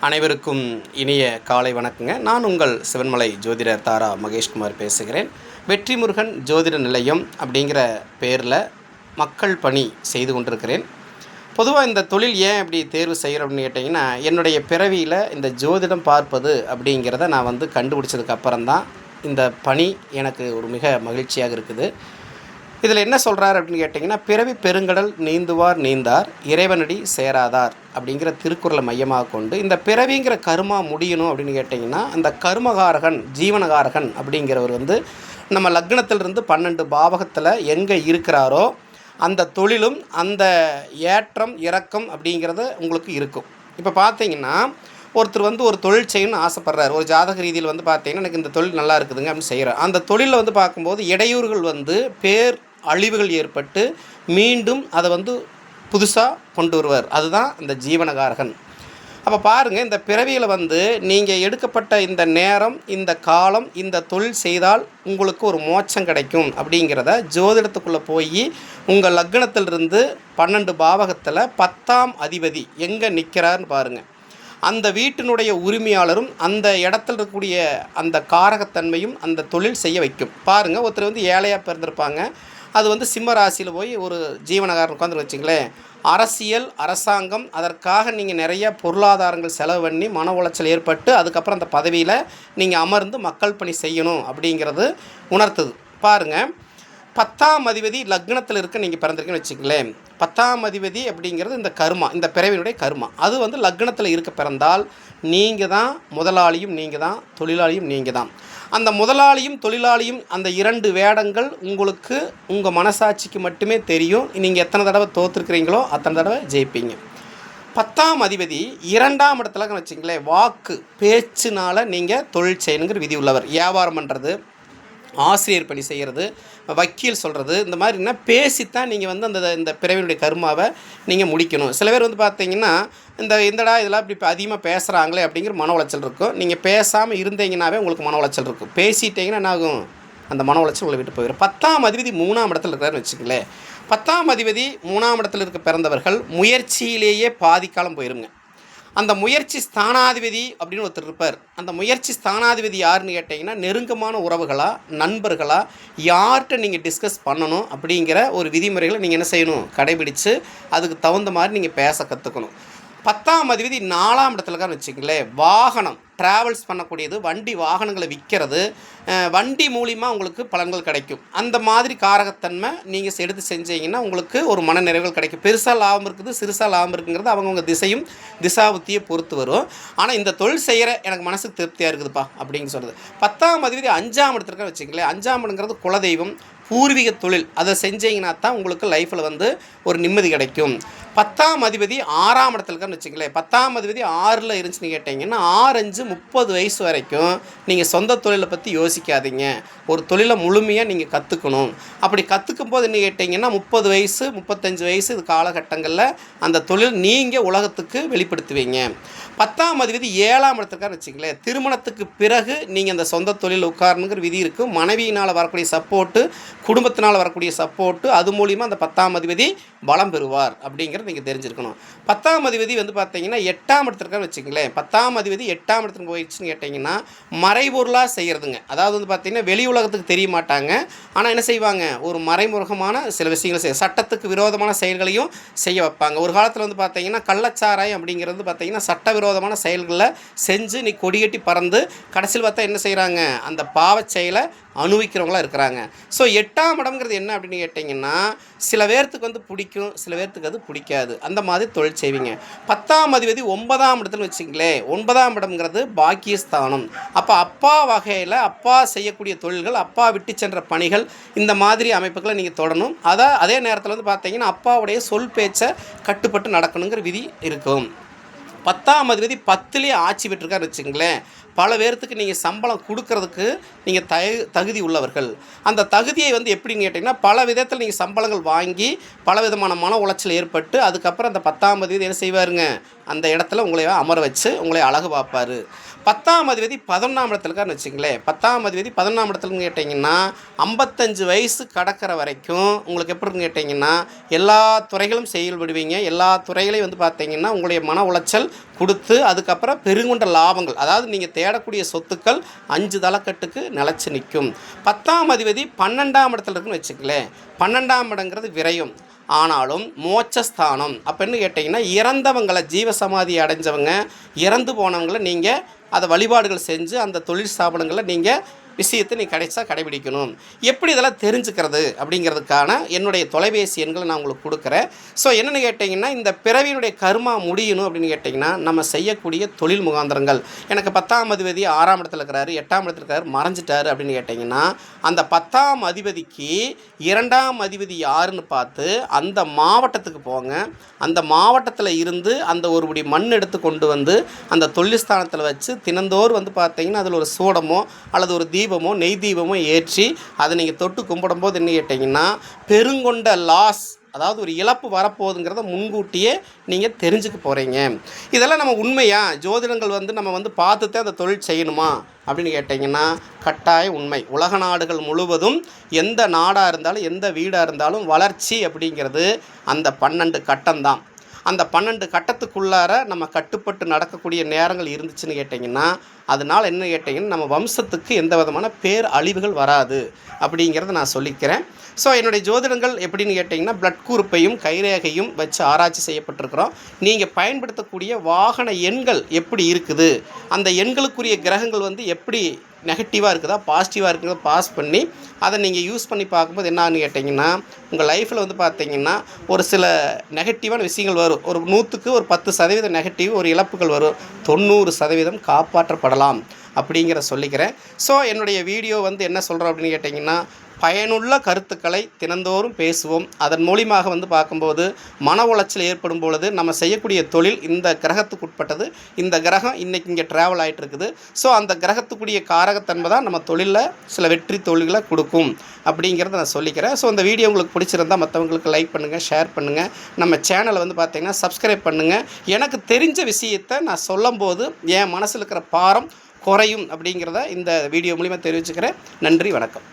அனைவருக்கும் இனிய காலை வணக்கங்க. நான் உங்கள் சிவன்மலை ஜோதிடர் தாரா மகேஷ்குமார் பேசுகிறேன். வெற்றி முருகன் ஜோதிட நிலையம் அப்படிங்கிற பேரில் மக்கள் பணி செய்து கொண்டிருக்கிறேன். பொதுவாக இந்த தொழில் ஏன் இப்படி தேர்வு செய்கிறோம் அப்படின்னு கேட்டிங்கன்னா, என்னுடைய பிறவியில் இந்த ஜோதிடம் பார்ப்பது அப்படிங்கிறத நான் கண்டுபிடிச்சதுக்கு அப்புறம்தான் இந்த பணி எனக்கு ஒரு மிக மகிழ்ச்சியாக இருக்குது. இதில் என்ன சொல்கிறார் அப்படின்னு கேட்டிங்கன்னா, பிறவி பெருங்கடல் நீந்துவார் நீந்தார் இறைவனடி சேராதார் அப்படிங்கிற திருக்குறளை மையமாக கொண்டு இந்த பிறவிங்கிற கர்மா முடியணும் அப்படின்னு கேட்டிங்கன்னா, அந்த கர்மகாரகன் ஜீவனகாரகன் அப்படிங்கிறவர் நம்ம லக்னத்திலிருந்து 12 பாவகத்தில் எங்கே இருக்கிறாரோ அந்த தொழிலும் அந்த ஏற்றம் இறக்கம் அப்படிங்கிறது உங்களுக்கு இருக்கும். இப்போ பார்த்தீங்கன்னா, ஒருத்தர் ஒரு தொழில் செய்யணும்னு ஆசைப்பட்றாரு. ஒரு ஜாதக ரீதியில் பார்த்தீங்கன்னா, எனக்கு இந்த தொழில் நல்லா இருக்குதுங்க அப்படின்னு செய்கிறார். அந்த தொழிலில் பார்க்கும்போது இடையூறுகள் பேர் அழிவுகள் ஏற்பட்டு மீண்டும் அதை புதுசாக கொண்டு வருவார். அதுதான் இந்த ஜீவனகாரகன். அப்போ பாருங்கள், இந்த பிறவியில் நீங்கள் எடுக்கப்பட்ட இந்த நேரம், இந்த காலம், இந்த தொழில் செய்தால் உங்களுக்கு ஒரு மோட்சம் கிடைக்கும் அப்படிங்கிறத ஜோதிடத்துக்குள்ளே போய் உங்கள் லக்னத்திலிருந்து 12 பாவகத்தில் 10ஆம் அதிபதி எங்கே நிற்கிறார்னு பாருங்கள். அந்த வீட்டினுடைய உரிமையாளரும் அந்த இடத்துல இருக்கக்கூடிய அந்த காரகத்தன்மையும் அந்த தொழில் செய்ய வைக்கும். பாருங்கள், ஒருத்தர் ஏழையாக பிறந்திருப்பாங்க. அது சிம்ம ராசியில் போய் ஒரு ஜீவனகாரன் உட்காந்துன்னு வச்சுங்களேன். அரசியல் அரசாங்கம் அதற்காக நீங்கள் நிறைய பொருளாதாரங்கள் செலவு பண்ணி மன உளைச்சல் ஏற்பட்டு அதுக்கப்புறம் அந்த பதவியில் நீங்கள் அமர்ந்து மக்கள் பணி செய்யணும் அப்படிங்கிறது உணர்த்துது. பாருங்கள், 10ஆம் அதிபதி லக்னத்தில் இருக்க நீங்கள் பிறந்திருக்குன்னு வச்சுங்களேன். 10ஆம் அதிபதி அப்படிங்கிறது இந்த கர்மா, இந்த பிறவினுடைய கர்மா. அது லக்னத்தில் இருக்க பிறந்தால் நீங்கள் தான் முதலாளியும், நீங்கள் தான் தொழிலாளியும், நீங்கள் தான். அந்த முதலாளியும் தொழிலாளியும் அந்த 2 வேடங்கள் உங்களுக்கு உங்கள் மனசாட்சிக்கு மட்டுமே தெரியும். நீங்கள் எத்தனை தடவை தோற்றுருக்கிறீங்களோ அத்தனை தடவை ஜெயிப்பீங்க. 10ஆம் அதிபதி 2ஆம் இடத்துல வச்சுங்களேன். வாக்கு பேச்சுனால் நீங்கள் தொழில் செய்யணுங்கிற விதி உள்ளவர். வியாபாரம் பண்ணுறது, ஆசிரியர் பணி செய்கிறது, வக்கீல் சொல்கிறது, இந்த மாதிரினா பேசித்தான் நீங்கள் இந்த பிறவினுடைய கர்மாவை நீங்கள் முடிக்கணும். சில பேர் பார்த்தீங்கன்னா, இந்தடா இதெல்லாம் இப்படி அதிகமாக பேசுகிறாங்களே அப்படிங்கிற மன உளைச்சல் இருக்கும். நீங்கள் பேசாமல் இருந்தீங்கன்னாவே உங்களுக்கு மன உளைச்சல் இருக்கும். பேசிட்டீங்கன்னா என்ன ஆகும்? அந்த மன உளைச்சல் உங்களை விட்டு போயிடும். 10ஆம் அதிபதி 3ஆம் இடத்துல இருக்கிறாருன்னு வச்சுக்கங்களேன். 10ஆம் அதிபதி 3ஆம் இடத்துல இருக்க பிறந்தவர்கள் முயற்சியிலேயே பாதிக்காலம் போயிருங்க. அந்த முயற்சி ஸ்தானாதிபதி அப்படின்னு ஒருத்தர் இருப்பார். அந்த முயற்சி ஸ்தானாதிபதி யாருன்னு கேட்டிங்கன்னா, நெருக்கமான உறவுகளா, நண்பர்களா, யார்கிட்ட நீங்கள் டிஸ்கஸ் பண்ணணும் அப்படிங்கிற ஒரு விதிமுறைகளை நீங்கள் என்ன செய்யணும்? கடைபிடித்து அதுக்கு தகுந்த மாதிரி நீங்கள் பேச கற்றுக்கணும். 10ஆம் அதிபதி 4ஆம் இடத்துல வச்சுங்களேன். வாகனம் ட்ராவல்ஸ் பண்ணக்கூடியது, வண்டி வாகனங்களை விற்கிறது, வண்டி மூலிமா உங்களுக்கு பலன்கள் கிடைக்கும். அந்த மாதிரி காரகத்தன்மை நீங்கள் எடுத்து செஞ்சீங்கன்னா உங்களுக்கு ஒரு மன நிறைவுகள் கிடைக்கும். பெருசாக லாபம் இருக்குது, சிறுசாக லாபம் இருக்குங்கிறது அவங்கவுங்க திசையும் திசாபுத்தியை பொறுத்து வரும். ஆனால் இந்த தொழில் செய்கிற எனக்கு மனசுக்கு திருப்தியாக இருக்குதுப்பா அப்படின்னு சொல்கிறது. 10ஆம் அதிபதி 5ஆம் இடத்துல வச்சுங்களேன். 5ஆம் இடங்கிறது குலதெய்வம், பூர்வீக தொழில். அதை செஞ்சீங்கன்னா தான் உங்களுக்கு லைஃப்பில் ஒரு நிம்மதி கிடைக்கும். 10ஆம் அதிபதி 6ஆம் இடத்துல வச்சுங்களேன். 10ஆம் அதிபதி 6ல் இருந்துச்சுன்னு கேட்டிங்கன்னா, 6-5 30 வயசு வரைக்கும் நீங்கள் சொந்த தொழிலை பற்றி யோசிக்காதீங்க. ஒரு தொழிலை முழுமையாக நீங்கள் கற்றுக்கணும். அப்படி கற்றுக்கும் போது என்ன கேட்டிங்கன்னா, 30 வயசு 35 வயசு இது காலகட்டங்களில் அந்த தொழில் நீங்கள் உலகத்துக்கு வெளிப்படுத்துவீங்க. 10ஆம் அதிபதி 7ஆம் இடத்துக்கார வச்சுங்களேன். திருமணத்துக்கு பிறகு நீங்கள் அந்த சொந்த தொழில் உட்காரணுங்கிற விதி இருக்கும். மனைவியினால் வரக்கூடிய சப்போர்ட்டு, குடும்பத்தினால் வரக்கூடிய சப்போர்ட்டு, அது மூலிமா அந்த 10ஆம் அதிபதி பலம் பெறுவார் அப்படிங்கிறது நீங்கள் தெரிஞ்சிருக்கணும். 10ஆம் அதிபதி பார்த்தீங்கன்னா 8ஆம் இடத்துக்கார வச்சுங்களேன். 10ஆம் அதிபதி 8ஆம் இடத்துக்கு போயிடுச்சுன்னு கேட்டிங்கன்னா, மறைபொருளாக செய்கிறதுங்க. அதாவது பார்த்தீங்கன்னா வெளி உலகத்துக்கு தெரிய மாட்டாங்க. ஆனால் என்ன செய்வாங்க? ஒரு மறைமுகமான சில விஷயங்களை செய்ய, சட்டத்துக்கு விரோதமான செயல்களையும் செய்ய வைப்பாங்க. ஒரு காலத்தில் பார்த்தீங்கன்னா கள்ளச்சாராயம் அப்படிங்கிறது பார்த்தீங்கன்னா சட்டவிரோதமான செயல்களில் செஞ்சு நீ கொடிகட்டி பறந்து கடைசியில் பார்த்தா என்ன செய்கிறாங்க? அந்த பாவச் செயலை அனுபவிக்கிறவங்களாக இருக்கிறாங்க. ஸோ 8ஆம் இடம்ங்கிறது என்ன அப்படின்னு கேட்டிங்கன்னா, சில பேர்த்துக்கு பிடிக்கும், சில பேர்த்துக்கு அது பிடிக்காது. அந்த மாதிரி தொழில் செய்வீங்க. 10ஆம் அதிபதி 9ஆம் இடத்துல வச்சுங்களேன். 9ஆம் இடம்ங்கிறது பாக்கியஸ்தானம். அப்போ அப்பா வகையில் அப்பா செய்யக்கூடிய தொழில்கள், அப்பா விட்டு சென்ற பணிகள், இந்த மாதிரி அமைப்புகளை நீங்கள் தொடரணும். அதே நேரத்தில் பார்த்தீங்கன்னா அப்பாவுடைய சொல் பேச்சை கட்டுப்பட்டு நடக்கணுங்கிற விதி இருக்கும். 10ஆம் அதிபதி 10லேயே ஆட்சி பெற்றிருக்காரு வச்சுங்களேன். பல பேர்த்துக்கு நீங்கள் சம்பளம் கொடுக்கறதுக்கு நீங்கள் தகுதி உள்ளவர்கள். அந்த தகுதியை எப்படின்னு கேட்டிங்கன்னா, பல விதத்தில் நீங்கள் சம்பளங்கள் வாங்கி பல விதமான மன உளைச்சல் ஏற்பட்டு அதுக்கப்புறம் அந்த 10ஆம் அதிபதி என்ன செய்வாருங்க? அந்த இடத்துல உங்களை அமர வச்சு உங்களை அழகு பார்ப்பார். 10ஆம் அதிபதி 11ஆம் இடத்துல இருக்காருன்னு வச்சுங்களேன். 10ஆம் அதிபதி 11ஆம் இடத்துலன்னு கேட்டிங்கன்னா 55 வயசு கடக்கிற வரைக்கும் உங்களுக்கு எப்படின்னு கேட்டிங்கன்னா எல்லா துறைகளும் செயல்படுவீங்க. எல்லா துறைகளையும் வந்து பார்த்தீங்கன்னா உங்களுடைய மன உளைச்சல் கொடுத்து அதுக்கப்புறம் பெருங்கொண்ட லாபங்கள், அதாவது நீங்கள் தேடக்கூடிய சொத்துக்கள் 5 தலைக்கட்டுக்கு நிலச்சி நிற்கும். 10ஆம் அதிபதி 12ஆம் இடத்துல இருக்குன்னு வச்சுக்கலேன். 12ஆம் இடங்கிறது விரயம், ஆனாலும் மோட்சஸ்தானம். அப்போ என்ன கேட்டிங்கன்னா இறந்தவங்களை, ஜீவசமாதி அடைஞ்சவங்க, இறந்து போனவங்களை நீங்கள் அதை வழிபாடுகள் செஞ்சு அந்த தொழில் ஸ்தாபனங்களில் நீங்கள் விஷயத்தை நீ கடைபிடிக்கணும். எப்படி இதெல்லாம் தெரிஞ்சுக்கிறது அப்படிங்கிறதுக்கான என்னுடைய தொலைபேசி எண்களை நான் உங்களுக்கு கொடுக்குறேன். ஸோ என்னென்னு கேட்டிங்கன்னா இந்த பிறவியினுடைய கர்மா முடியணும் அப்படின்னு கேட்டிங்கன்னா நம்ம செய்யக்கூடிய தொழில் முகாந்திரங்கள். எனக்கு 10ஆம் அதிபதி 6ஆம் இடத்துல இருக்கிறாரு, 8ஆம் இடத்துல இருக்காரு, மறைஞ்சிட்டாரு அப்படின்னு கேட்டிங்கன்னா அந்த 10ஆம் அதிபதிக்கு 2ஆம் அதிபதி யாருன்னு பார்த்து அந்த மாவட்டத்துக்கு போங்க. அந்த மாவட்டத்தில் இருந்து அந்த ஒரு படி மண் எடுத்து கொண்டு வந்து அந்த தொழில் ஸ்தானத்தில் வச்சு தினந்தோறும் வந்து பார்த்தீங்கன்னா அதில் ஒரு சூடமோ அல்லது ஒரு தீபமோ நெய் தீபமோ ஏற்றி அதை நீங்கள் தொட்டு கும்பிடும்போது என்ன கேட்டிங்கன்னா பெருங்கொண்ட லாஸ், அதாவது ஒரு இழப்பு வரப்போகுதுங்கிறத முன்கூட்டியே நீங்கள் தெரிஞ்சுக்க போகிறீங்க. இதெல்லாம் நம்ம உண்மையா ஜோதிடங்கள் வந்து நம்ம வந்து பார்த்துட்டு அந்த தொழில் செய்யணுமா அப்படின்னு கேட்டிங்கன்னா கட்டாய உண்மை. உலக நாடுகள் முழுவதும் எந்த நாடாக இருந்தாலும் எந்த வீடாக இருந்தாலும் வளர்ச்சி அப்படிங்கிறது அந்த 12 கட்டம்தான். அந்த 12 கட்டத்துக்குள்ளார நம்ம கட்டுப்பட்டு நடக்கக்கூடிய நேரங்கள் இருந்துச்சுன்னு கேட்டிங்கன்னா அதனால் என்ன கேட்டிங்கன்னா நம்ம வம்சத்துக்கு எந்த விதமான பேர் அழிவுகள் வராது அப்படிங்கிறத நான் சொல்லிக்கிறேன். ஸோ என்னுடைய ஜோதிடங்கள் எப்படின்னு கேட்டிங்கன்னா பிளட் குரூப்பையும் கைரேகையும் வச்சு ஆராய்ச்சி செய்யப்பட்டிருக்கிறோம். நீங்கள் பயன்படுத்தக்கூடிய வாகன எண்கள் எப்படி இருக்குது, அந்த எண்களுக்குரிய கிரகங்கள் வந்து எப்படி நெகட்டிவாக இருக்குதா பாசிட்டிவாக இருக்குதா பாஸ் பண்ணி அதை நீங்கள் யூஸ் பண்ணி பார்க்கும்போது என்னான்னு கேட்டிங்கன்னா உங்கள் லைஃப்பில் வந்து பார்த்தீங்கன்னா ஒரு சில நெகட்டிவான விஷயங்கள் வரும். ஒரு 100க்கு ஒரு 10% நெகட்டிவ் ஒரு இழப்புகள் வரும், 90% காப்பாற்றப்படலாம் அப்படிங்கிற சொல்லிக்கிறேன். ஸோ என்னுடைய வீடியோ வந்து என்ன சொல்கிறோம் அப்படின்னு கேட்டிங்கன்னா பயனுள்ள கருத்துக்களை தினந்தோறும் பேசுவோம். அதன் மூலியமாக வந்து பார்க்கும்போது மன உளைச்சல் ஏற்படும் பொழுது நம்ம செய்யக்கூடிய தொழில் இந்த கிரகத்துக்கு உட்பட்டது. இந்த கிரகம் இன்றைக்கி இங்கே ட்ராவல் ஆகிட்டு இருக்குது. ஸோ அந்த கிரகத்துக்குரிய காரகத்தன்மை தான் நம்ம தொழிலில் சில வெற்றி தொழில்களை கொடுக்கும் அப்படிங்கிறத நான் சொல்லிக்கிறேன். ஸோ இந்த வீடியோ உங்களுக்கு பிடிச்சிருந்தால் மற்றவங்களுக்கு லைக் பண்ணுங்கள், ஷேர் பண்ணுங்கள், நம்ம சேனலை வந்து பார்த்திங்கன்னா சப்ஸ்கிரைப் பண்ணுங்கள். எனக்கு தெரிஞ்ச விஷயத்தை நான் சொல்லும்போது என் மனசில் இருக்கிற பாரம் குறையும் அப்படிங்கிறத இந்த வீடியோ மூலிமா தெரிவிச்சுக்கிறேன். நன்றி, வணக்கம்.